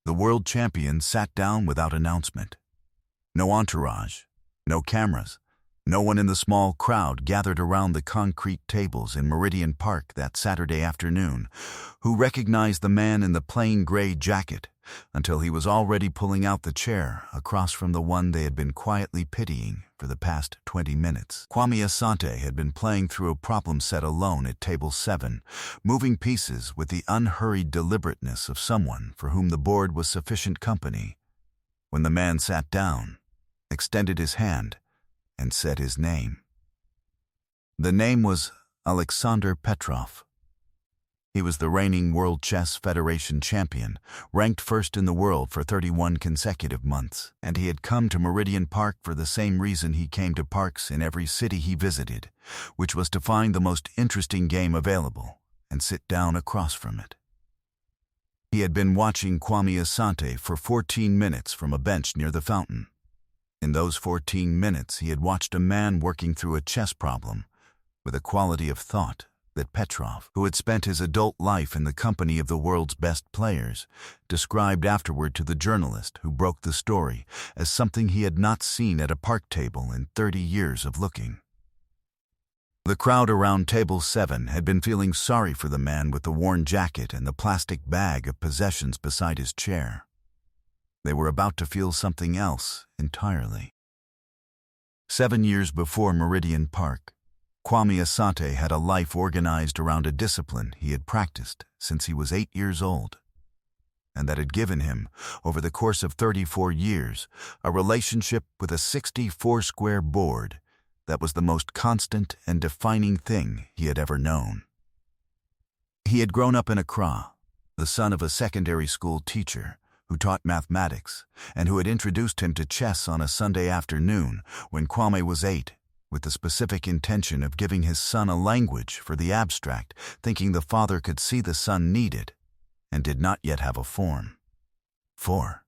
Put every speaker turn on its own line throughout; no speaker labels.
The world champion sat down without announcement. No entourage, no cameras, no one in the small crowd gathered around the concrete tables in Meridian Park that Saturday afternoon who recognized the man in the plain gray jacket until he was already pulling out the chair across from the one they had been quietly pitying for the past 20 minutes. Kwame Asante had been playing through a problem set alone at table 7, moving pieces with the unhurried deliberateness of someone for whom the board was sufficient company, when the man sat down, extended his hand, and said his name. The name was Alexander Petrov. He was the reigning World Chess Federation champion, ranked first in the world for 31 consecutive months, and he had come to Meridian Park for the same reason he came to parks in every city he visited, which was to find the most interesting game available and sit down across from it. He had been watching Kwame Asante for 14 minutes from a bench near the fountain. In those 14 minutes, he had watched a man working through a chess problem with a quality of thought that Petrov, who had spent his adult life in the company of the world's best players, described afterward to the journalist who broke the story as something he had not seen at a park table in 30 years of looking. The crowd around table 7 had been feeling sorry for the man with the worn jacket and the plastic bag of possessions beside his chair. They were about to feel something else entirely. 7 years before Meridian Park, Kwame Asante had a life organized around a discipline he had practiced since he was 8 years old, and that had given him, over the course of 34 years, a relationship with a 64-square board that was the most constant and defining thing he had ever known. He had grown up in Accra, the son of a secondary school teacher who taught mathematics and who had introduced him to chess on a Sunday afternoon when Kwame was 8, with the specific intention of giving his son a language for the abstract, thinking the father could see the son needed and did not yet have a form. 4.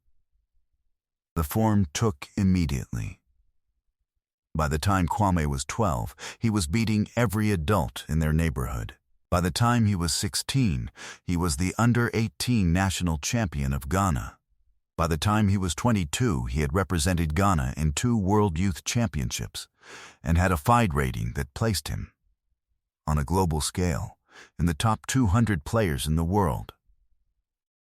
The form took immediately. By the time Kwame was 12, he was beating every adult in their neighborhood. By the time he was 16, he was the under-18 national champion of Ghana. By the time he was 22, he had represented Ghana in 2 World Youth Championships and had a FIDE rating that placed him, on a global scale, in the top 200 players in the world,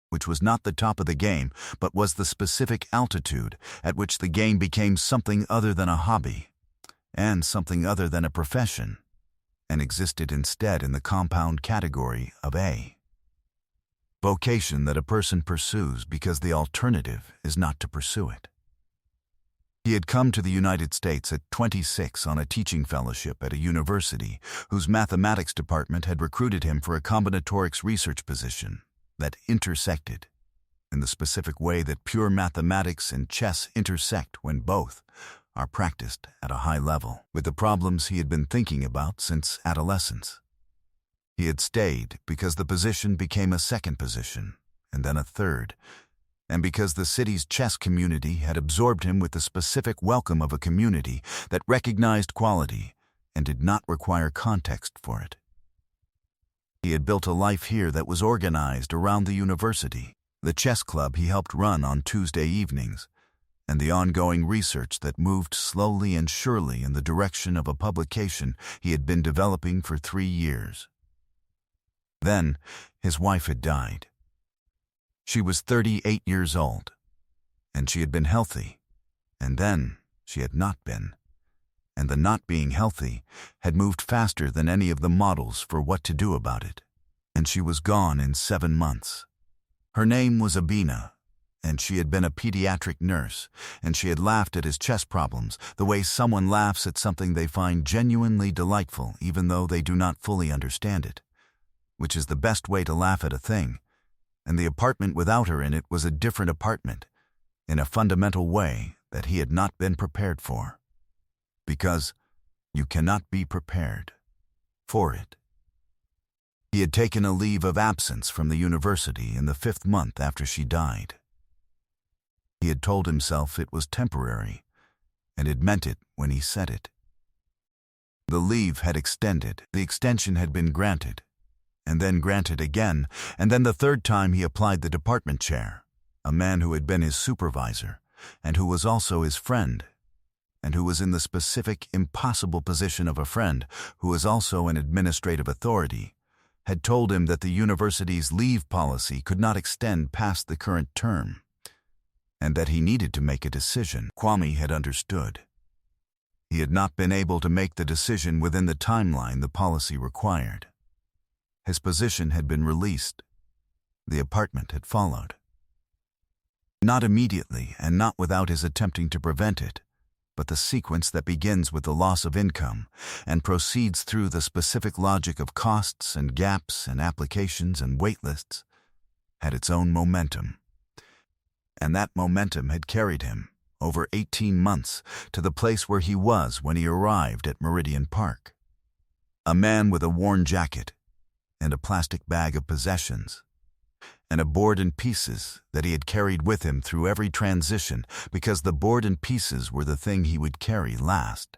which was not the top of the game, but was the specific altitude at which the game became something other than a hobby and something other than a profession, and existed instead in the compound category of a vocation that a person pursues because the alternative is not to pursue it. He had come to the United States at 26 on a teaching fellowship at a university whose mathematics department had recruited him for a combinatorics research position that intersected in the specific way that pure mathematics and chess intersect when both are practiced at a high level, with the problems he had been thinking about since adolescence. He had stayed because the position became a second position, and then a third, and because the city's chess community had absorbed him with the specific welcome of a community that recognized quality and did not require context for it. He had built a life here that was organized around the university, the chess club he helped run on Tuesday evenings, and the ongoing research that moved slowly and surely in the direction of a publication he had been developing for 3 years. Then, his wife had died. She was 38 years old, and she had been healthy, and then she had not been, and the not being healthy had moved faster than any of the models for what to do about it, and she was gone in 7 months. Her name was Abina, and she had been a pediatric nurse, and she had laughed at his chess problems the way someone laughs at something they find genuinely delightful even though they do not fully understand it, which is the best way to laugh at a thing, and the apartment without her in it was a different apartment, in a fundamental way that he had not been prepared for, because you cannot be prepared for it. He had taken a leave of absence from the university in the 5th month after she died. He had told himself it was temporary, and had meant it when he said it. The leave had extended, the extension had been granted, and then granted again, and then the 3rd time he applied the department chair, a man who had been his supervisor, and who was also his friend, and who was in the specific, impossible position of a friend who was also an administrative authority, had told him that the university's leave policy could not extend past the current term, and that he needed to make a decision. Kwame had understood. He had not been able to make the decision within the timeline the policy required. His position had been released. The apartment had followed. Not immediately and not without his attempting to prevent it, but the sequence that begins with the loss of income and proceeds through the specific logic of costs and gaps and applications and waitlists had its own momentum. And that momentum had carried him, over 18 months, to the place where he was when he arrived at Meridian Park. A man with a worn jacket and a plastic bag of possessions, and a board and pieces that he had carried with him through every transition because the board and pieces were the thing he would carry last.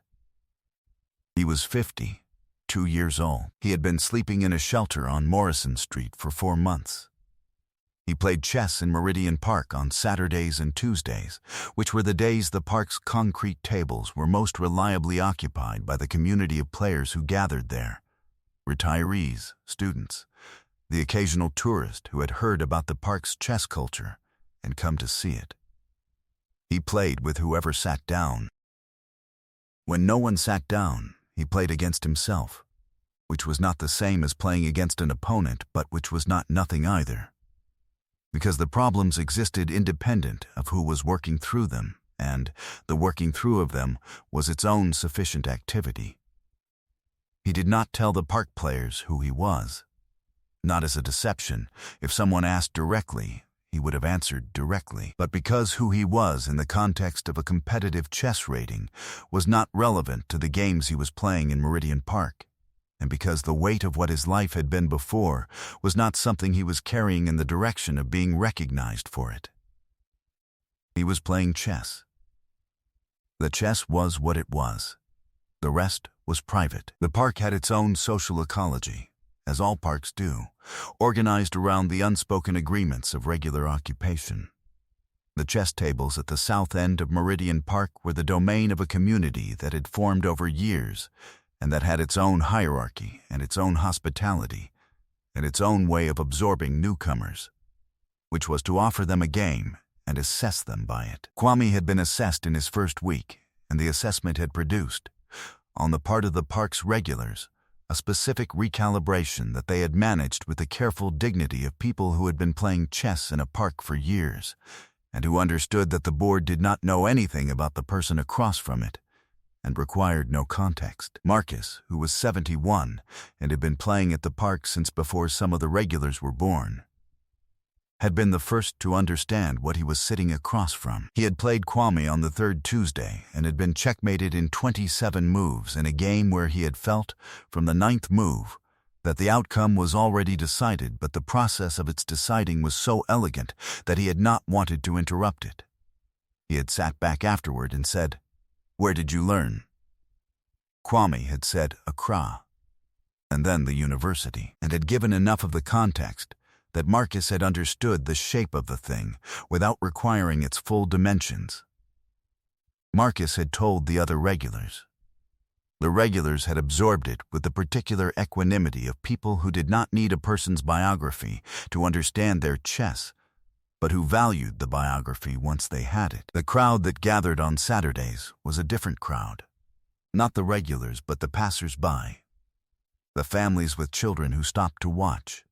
He was 50, 2 years old. He had been sleeping in a shelter on Morrison Street for 4 months. He played chess in Meridian Park on Saturdays and Tuesdays, which were the days the park's concrete tables were most reliably occupied by the community of players who gathered there. Retirees, students, the occasional tourist who had heard about the park's chess culture and come to see it. He played with whoever sat down. When no one sat down, he played against himself, which was not the same as playing against an opponent, but which was not nothing either, because the problems existed independent of who was working through them, and the working through of them was its own sufficient activity. He did not tell the park players who he was. Not as a deception. If someone asked directly, he would have answered directly. But because who he was in the context of a competitive chess rating was not relevant to the games he was playing in Meridian Park, and because the weight of what his life had been before was not something he was carrying in the direction of being recognized for it. He was playing chess. The chess was what it was. The rest was private. The park had its own social ecology, as all parks do, organized around the unspoken agreements of regular occupation. The chess tables at the south end of Meridian Park were the domain of a community that had formed over years and that had its own hierarchy and its own hospitality and its own way of absorbing newcomers, which was to offer them a game and assess them by it. Kwame had been assessed in his first week, and the assessment had produced, on the part of the park's regulars, a specific recalibration that they had managed with the careful dignity of people who had been playing chess in a park for years, and who understood that the board did not know anything about the person across from it, and required no context. Marcus, who was 71 and had been playing at the park since before some of the regulars were born, had been the first to understand what he was sitting across from. He had played Kwame on the third Tuesday and had been checkmated in 27 moves in a game where he had felt, from the 9th move, that the outcome was already decided, but the process of its deciding was so elegant that he had not wanted to interrupt it. He had sat back afterward and said, "Where did you learn?" Kwame had said Accra, and then the university, and had given enough of the context that Marcus had understood the shape of the thing without requiring its full dimensions. Marcus had told the other regulars. The regulars had absorbed it with the particular equanimity of people who did not need a person's biography to understand their chess, but who valued the biography once they had it. The crowd that gathered on Saturdays was a different crowd. Not the regulars, but the passers-by. The families with children who stopped to watch.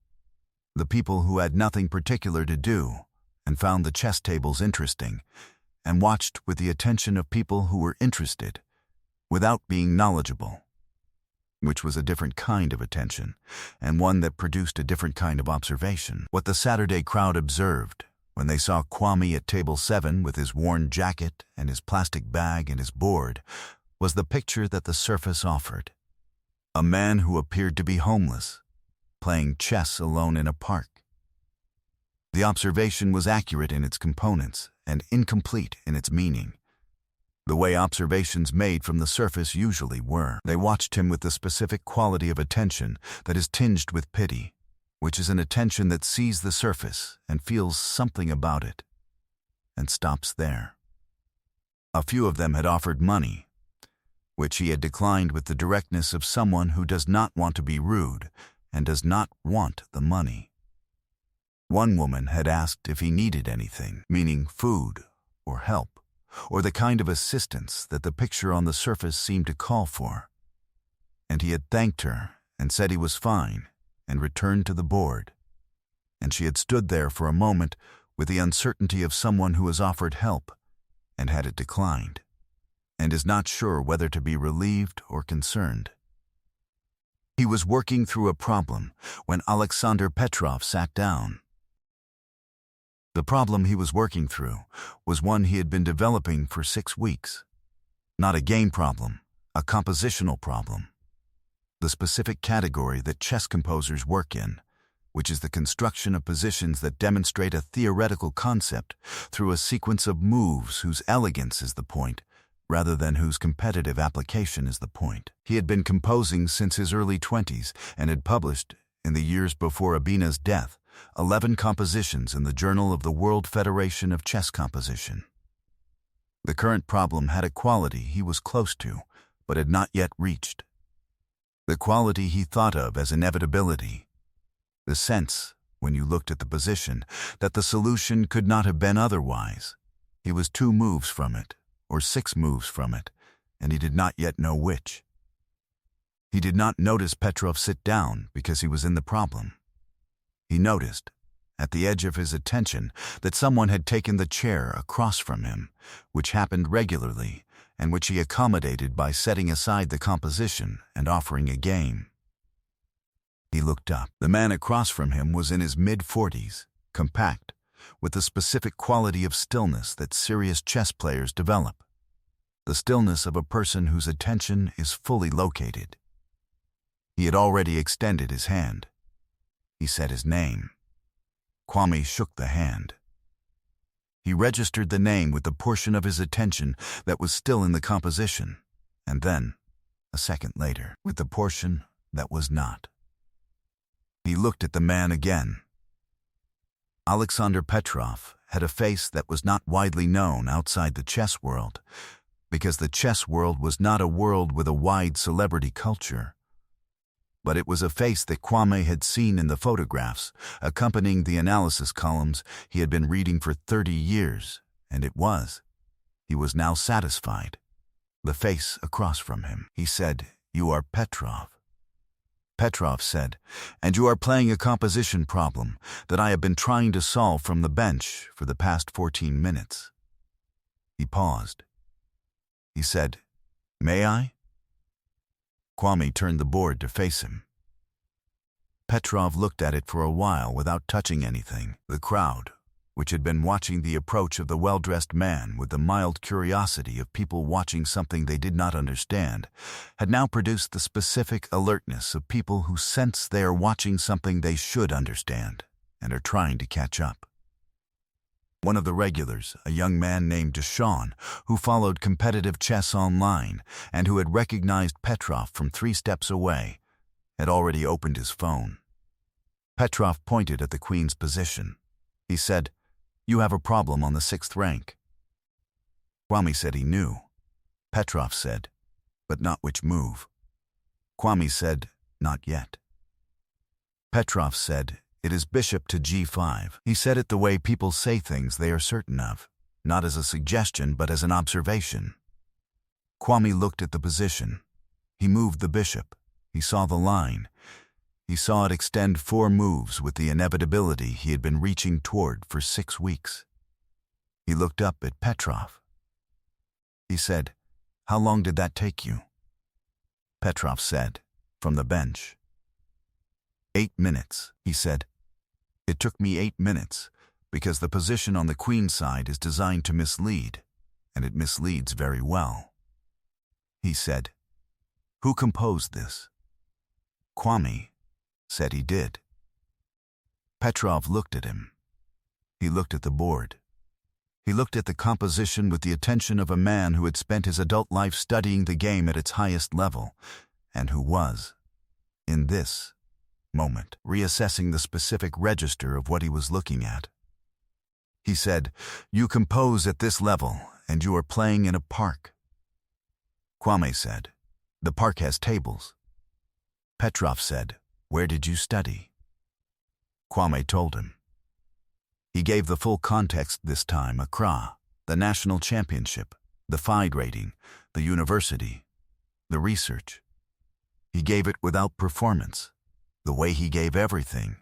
The people who had nothing particular to do and found the chess tables interesting and watched with the attention of people who were interested without being knowledgeable, which was a different kind of attention and one that produced a different kind of observation. What the Saturday crowd observed when they saw Kwame at table 7 with his worn jacket and his plastic bag and his board was the picture that the surface offered. A man who appeared to be homeless, playing chess alone in a park. The observation was accurate in its components and incomplete in its meaning, the way observations made from the surface usually were. They watched him with the specific quality of attention that is tinged with pity, which is an attention that sees the surface and feels something about it, and stops there. A few of them had offered money, which he had declined with the directness of someone who does not want to be rude and does not want the money. One woman had asked if he needed anything, meaning food or help, or the kind of assistance that the picture on the surface seemed to call for. And he had thanked her and said he was fine and returned to the board. And she had stood there for a moment with the uncertainty of someone who has offered help and had it declined, and is not sure whether to be relieved or concerned. He was working through a problem when Alexander Petrov sat down. The problem he was working through was one he had been developing for 6 weeks. Not a game problem, a compositional problem. The specific category that chess composers work in, which is the construction of positions that demonstrate a theoretical concept through a sequence of moves whose elegance is the point, rather than whose competitive application is the point. He had been composing since his early 20s and had published, in the years before Abina's death, 11 compositions in the Journal of the World Federation of Chess Composition. The current problem had a quality he was close to, but had not yet reached. The quality he thought of as inevitability. The sense, when you looked at the position, that the solution could not have been otherwise. He was 2 moves from it, or 6 moves from it, and he did not yet know which. He did not notice Petrov sit down because he was in the problem. He noticed, at the edge of his attention, that someone had taken the chair across from him, which happened regularly, and which he accommodated by setting aside the composition and offering a game. He looked up. The man across from him was in his mid-40s, compact, with the specific quality of stillness that serious chess players develop. The stillness of a person whose attention is fully located. He had already extended his hand. He said his name. Kwame shook the hand. He registered the name with the portion of his attention that was still in the composition, and then, a second later, with the portion that was not. He looked at the man again. Alexander Petrov had a face that was not widely known outside the chess world, because the chess world was not a world with a wide celebrity culture. But it was a face that Kwame had seen in the photographs accompanying the analysis columns he had been reading for 30 years, and it was. He was now satisfied. The face across from him. He said, "You are Petrov." Petrov said, "And you are playing a composition problem that I have been trying to solve from the bench for the past 14 minutes. He paused. He said, "May I?" Kwame turned the board to face him. Petrov looked at it for a while without touching anything. The crowd, which had been watching the approach of the well-dressed man with the mild curiosity of people watching something they did not understand, had now produced the specific alertness of people who sense they are watching something they should understand and are trying to catch up. One of the regulars, a young man named Deshawn, who followed competitive chess online and who had recognized Petrov from 3 steps away, had already opened his phone. Petrov pointed at the queen's position. He said, "You have a problem on the 6th rank." Kwame said he knew. Petrov said, "But not which move." Kwame said, "Not yet." Petrov said, "It is bishop to g5. He said it the way people say things they are certain of, not as a suggestion but as an observation. Kwame looked at the position. He moved the bishop. He saw the line. He saw it extend 4 moves with the inevitability he had been reaching toward for 6 weeks. He looked up at Petrov. He said, "How long did that take you?" Petrov said, from the bench. 8 minutes, he said. "It took me 8 minutes, because the position on the queen side is designed to mislead, and it misleads very well." He said, "Who composed this?" Kwame said he did. Petrov looked at him. He looked at the board. He looked at the composition with the attention of a man who had spent his adult life studying the game at its highest level, and who was, in this moment, reassessing the specific register of what he was looking at. He said, "You compose at this level, and you are playing in a park." Kwame said, "The park has tables." Petrov said, "Where did you study?" Kwame told him. He gave the full context this time: Accra, the national championship, the FIDE rating, the university, the research. He gave it without performance, the way he gave everything,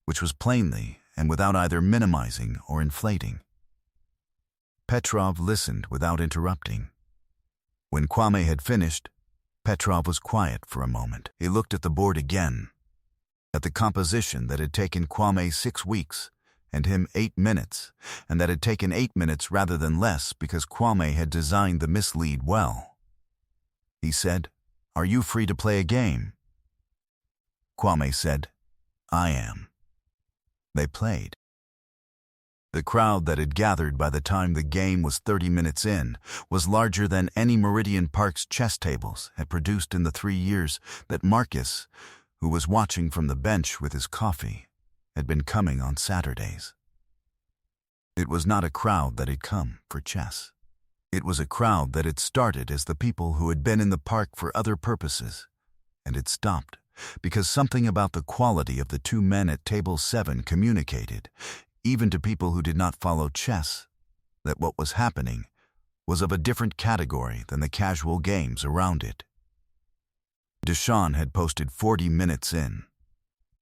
which was plainly and without either minimizing or inflating. Petrov listened without interrupting. When Kwame had finished, Petrov was quiet for a moment. He looked at the board again, at the composition that had taken Kwame 6 weeks and him 8 minutes, and that had taken 8 minutes rather than less because Kwame had designed the mislead well. He said, "Are you free to play a game?" Kwame said, "I am." They played. The crowd that had gathered by the time the game was 30 minutes in was larger than any Meridian Park's chess tables had produced in the 3 years that Marcus, who was watching from the bench with his coffee, had been coming on Saturdays. It was not a crowd that had come for chess. It was a crowd that had started as the people who had been in the park for other purposes, and had stopped because something about the quality of the 2 men at table 7 communicated, even to people who did not follow chess, that what was happening was of a different category than the casual games around it. Deshawn had posted 40 minutes in.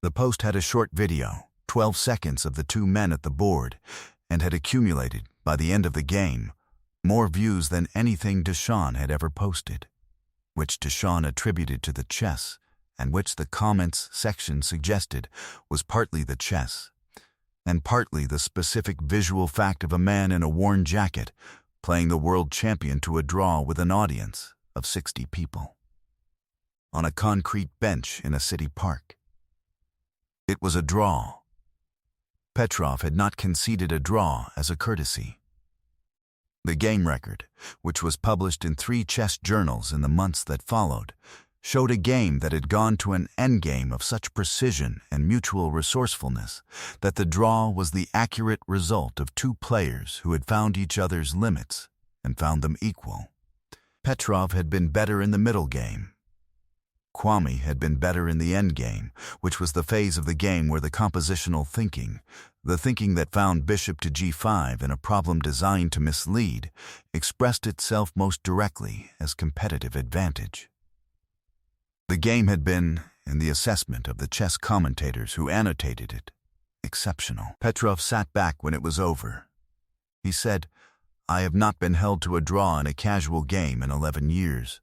The post had a short video, 12 seconds of the 2 men at the board, and had accumulated, by the end of the game, more views than anything Deshawn had ever posted, which Deshawn attributed to the chess, and which the comments section suggested was partly the chess, and partly the specific visual fact of a man in a worn jacket playing the world champion to a draw with an audience of 60 people on a concrete bench in a city park. It was a draw. Petrov had not conceded a draw as a courtesy. The game record, which was published in 3 chess journals in the months that followed, showed a game that had gone to an endgame of such precision and mutual resourcefulness that the draw was the accurate result of 2 players who had found each other's limits and found them equal. Petrov had been better in the middle game. Kwame had been better in the end game, which was the phase of the game where the compositional thinking, the thinking that found bishop to g5 in a problem designed to mislead, expressed itself most directly as competitive advantage. The game had been, in the assessment of the chess commentators who annotated it, exceptional. Petrov sat back when it was over. He said, "I have not been held to a draw in a casual game in 11 years.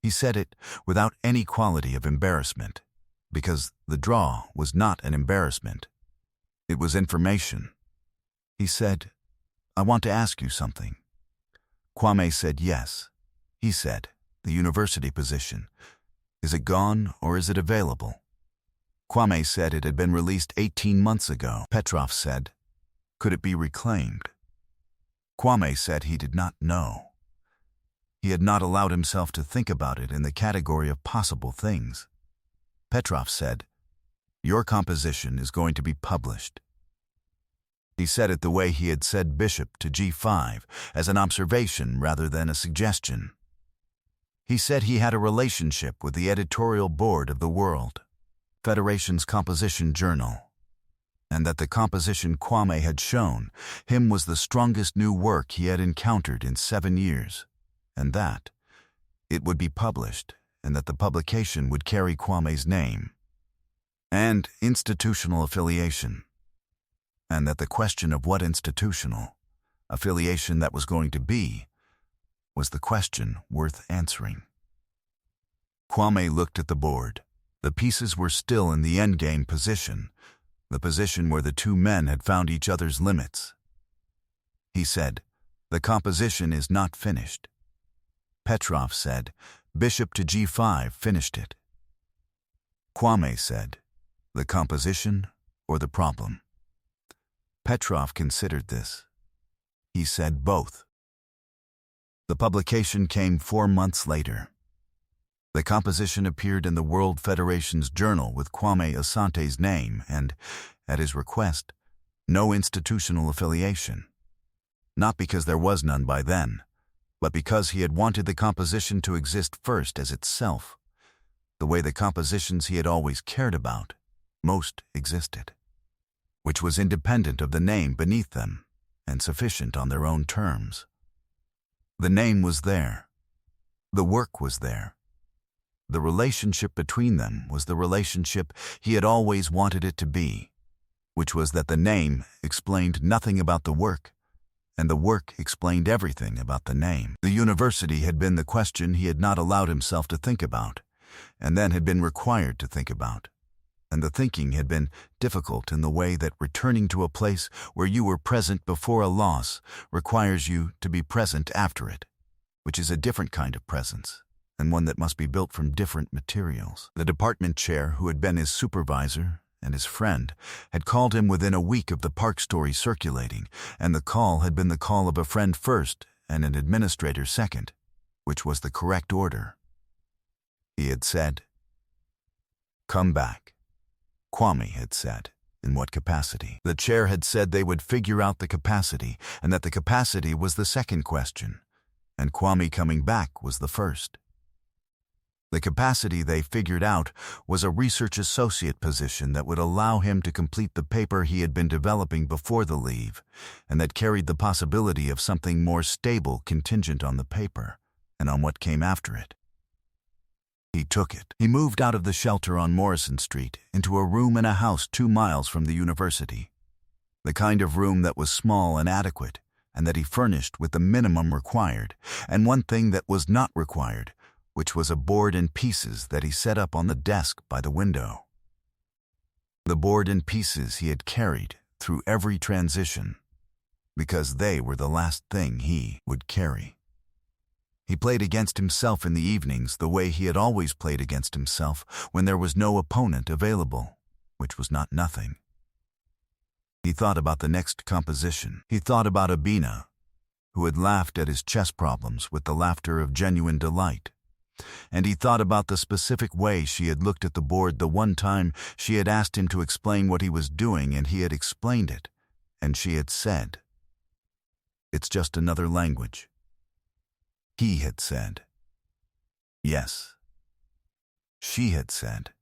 He said it without any quality of embarrassment, because the draw was not an embarrassment. It was information. He said, "I want to ask you something." Kwame said yes. He said, "The university position. Is it gone or is it available?" Kwame said it had been released 18 months ago. Petrov said, "Could it be reclaimed?" Kwame said he did not know. He had not allowed himself to think about it in the category of possible things. Petrov said, "Your composition is going to be published." He said it the way he had said bishop to g5, as an observation rather than a suggestion. He said he had a relationship with the editorial board of the World Federation's Composition Journal, and that the composition Kwame had shown him was the strongest new work he had encountered in 7 years, and that it would be published, and that the publication would carry Kwame's name and institutional affiliation, and that the question of what institutional affiliation that was going to be was the question worth answering. Kwame looked at the board. The pieces were still in the endgame position, the position where the 2 men had found each other's limits. He said, "The composition is not finished." Petrov said, "Bishop to g5 finished it." Kwame said, "The composition or the problem?" Petrov considered this. He said both. The publication came 4 months later. The composition appeared in the World Federation's journal with Kwame Asante's name and, at his request, No institutional affiliation. Not because there was none by then, but because he had wanted the composition to exist first as itself, the way the compositions he had always cared about most existed, which was independent of the name beneath them and sufficient on their own terms. The name was there. The work was there. The relationship between them was the relationship he had always wanted it to be, which was that the name explained nothing about the work, and the work explained everything about the name. The university had been the question he had not allowed himself to think about, and then had been required to think about. And the thinking had been difficult in the way that returning to a place where you were present before a loss requires you to be present after it, which is a different kind of presence, and one that must be built from different materials. The department chair, who had been his supervisor and his friend, had called him within a week of the Park story circulating, and the call had been the call of a friend first and an administrator second, which was the correct order. He had said, "Come back." Kwame had said, "In what capacity?" The chair had said they would figure out the capacity, and that the capacity was the second question, and Kwame coming back was the first. The capacity they figured out was a research associate position that would allow him to complete the paper he had been developing before the leave, and that carried the possibility of something more stable contingent on the paper and on what came after it. He took it. He moved out of the shelter on Morrison Street into a room in a house 2 miles from the university, the kind of room that was small and adequate, and that he furnished with the minimum required, and one thing that was not required, which was a board and pieces that he set up on the desk by the window. The board and pieces he had carried through every transition, because they were the last thing he would carry. He played against himself in the evenings the way he had always played against himself when there was no opponent available, which was not nothing. He thought about the next composition. He thought about Abina, who had laughed at his chess problems with the laughter of genuine delight. And he thought about the specific way she had looked at the board the one time she had asked him to explain what he was doing, and he had explained it, and she had said, "It's just another language." He had said, "Yes." She had said,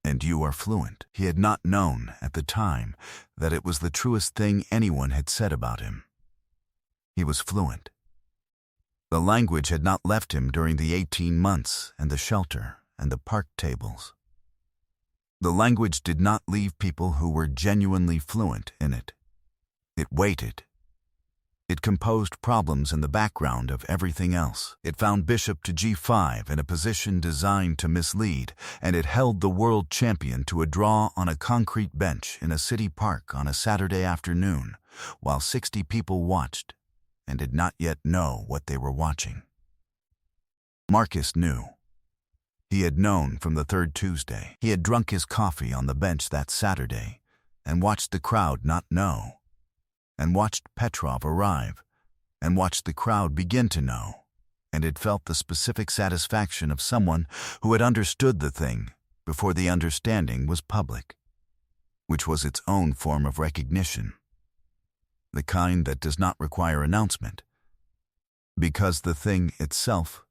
"And you are fluent." He had not known at the time that it was the truest thing anyone had said about him. He was fluent. The language had not left him during the 18 months and the shelter and the park tables. The language did not leave people who were genuinely fluent in it. It waited. It composed problems in the background of everything else. It found Bishop to G5 in a position designed to mislead, and it held the world champion to a draw on a concrete bench in a city park on a Saturday afternoon, while 60 people watched and did not yet know what they were watching. Marcus knew. He had known from the third Tuesday. He had drunk his coffee on the bench that Saturday and watched the crowd not know, and watched Petrov arrive, and watched the crowd begin to know, and had felt the specific satisfaction of someone who had understood the thing before the understanding was public, which was its own form of recognition, the kind that does not require announcement, because the thing itself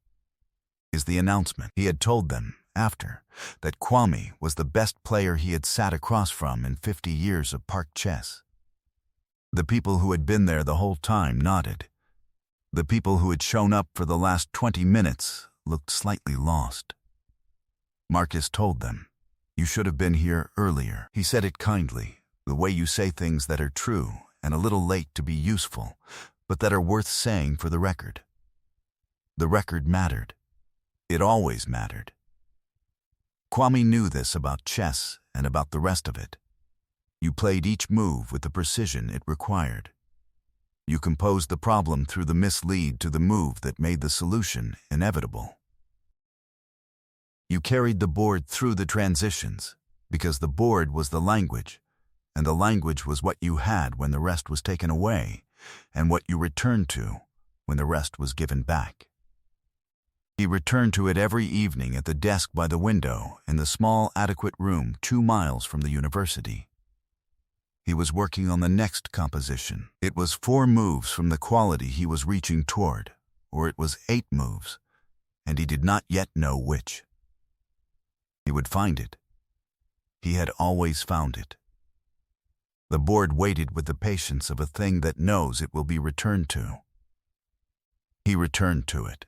is the announcement. He had told them, after, that Kwame was the best player he had sat across from in 50 years of park chess. The people who had been there the whole time nodded. The people who had shown up for the last 20 minutes looked slightly lost. Marcus told them, "You should have been here earlier." He said it kindly, the way you say things that are true and a little late to be useful, but that are worth saying for the record. The record mattered. It always mattered. Kwame knew this about chess and about the rest of it. You played each move with the precision it required. You composed the problem through the mislead to the move that made the solution inevitable. You carried the board through the transitions, because the board was the language, and the language was what you had when the rest was taken away, and what you returned to when the rest was given back. He returned to it every evening at the desk by the window in the small, adequate room 2 miles from the university. He was working on the next composition. It was 4 moves from the quality he was reaching toward, or it was 8 moves, and he did not yet know which. He would find it. He had always found it. The board waited with the patience of a thing that knows it will be returned to. He returned to it.